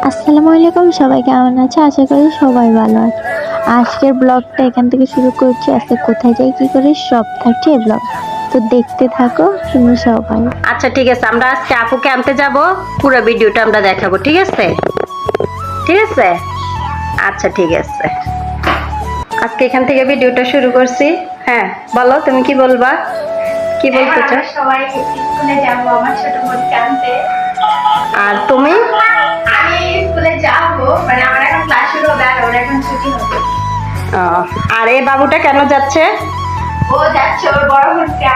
আসসালামু আলাইকুম, সবাই কেমন আছে? আশা করি সবাই ভালো আছে। আজকের ব্লগটা এখান থেকে শুরু করছি। আজকে কোথায় যাই কি করে সব থাকছে এই ব্লগ, তো দেখতে থাকো তোমরা সবাই। আচ্ছা ঠিক আছে, আমরা আজকে আপুকে আনতে যাব, পুরো ভিডিওটা আমরা দেখাবো। ঠিক আছে ঠিক আছে আচ্ছা ঠিক আছে, আজকে এখান থেকে ভিডিওটা শুরু করছি। হ্যাঁ বলো, তুমি কি বলবা, কি বলতে চাও? সবাই স্কুলে যাব আমার ছোট বোনকে আনতে। আর তুমি? আমি স্কুলে যাব, মানে আমার এখন ক্লাস শুরু হবে আর ওর এখন ছুটি হবে। আর এই বাবুটা কেন যাচ্ছে? ও যাচ্ছে ওর বড় বোনকে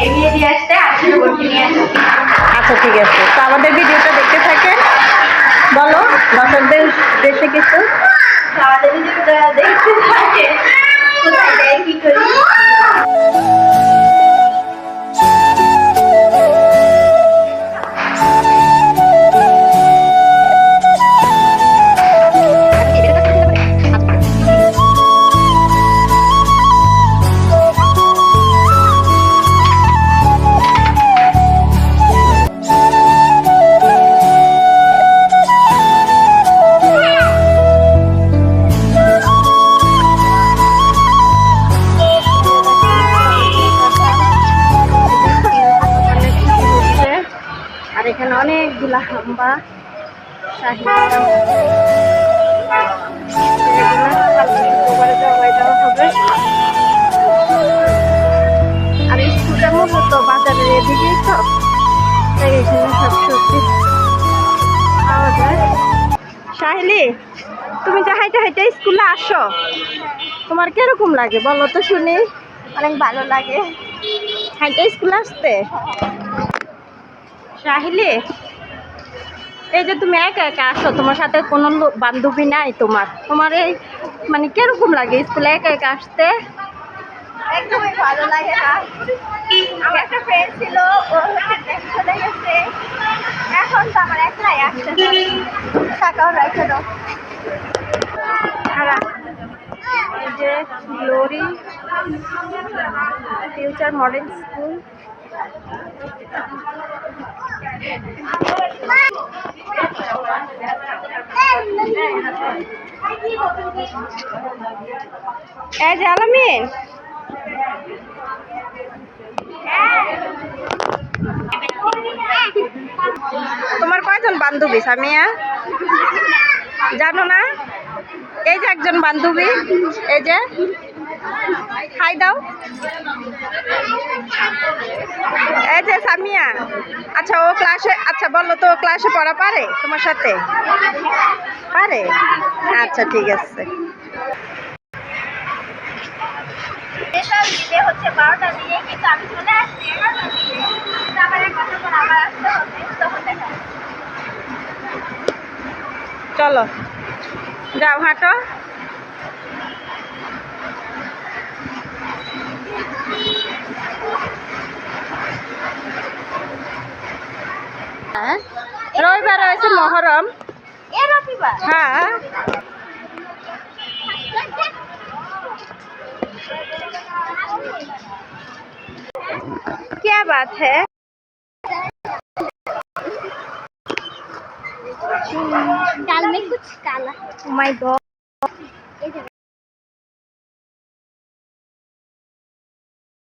এগিয়ে দিয়ে আসতে আর ছোট বোনকে নিয়ে আসতে। আচ্ছা ঠিক আছে, তো আমাদের ভিডিওটা দেখতে থাকেন। বলো দর্শকদের দেশে কিছু। তো আমাদের ভিডিওটা দেখতে থাকে, কোথায় যাই কি করি। আর এখানে অনেকগুলা হাম্বা আর স্কুলটা মূলত বাজারের এদিকেই, তো তাই এখানে সব সবজি পাওয়া যায়। সাহেলি, তুমি যে হাইটে হাইটে স্কুলে আসো, তোমার কিরকম লাগে বলো তো শুনি? অনেক ভালো লাগে হাইটে স্কুলে আসতে। সাহেলি, এই যে তুমি একা একা আসো, তোমার সাথে কোনো বান্ধবী নাই তোমার, তোমার এই মানে কিরকম লাগে স্কুলে একা একা আসতে? একদমই ভালো লাগে না। আমার একটা ফ্রেন্ড ছিল, ও চলে গেছে, এখন তো আমার একলাই আসতে থাকাও রাখে না। এই যে গ্লোরি ফিউচার মডেল স্কুল। এই যে আলামিন, তোমার কয়জন বান্ধবী সামিয়া জানো না? এই যে একজন বান্ধবী, এই যে হাই দাও। এই যে সামিয়া, আচ্ছা ও ক্লাসে, আচ্ছা বলো তো ও ক্লাসে পড়া পারে তোমার সাথে? পারে, আচ্ছা ঠিক আছে। দিতে হচ্ছে 12টা দিয়ে, কিন্তু আমি চলে আসছি 11টা দিয়ে। আবার এক ঘন্টা পর আবার আসতে হবে, তখন দেখা যাবে। চলো যাও হাঁটো। রবিবার হয়েছে মহরম। এ রবিবার? হ্যাঁ क्या बात है? दाल में कुछ काला। Oh my God.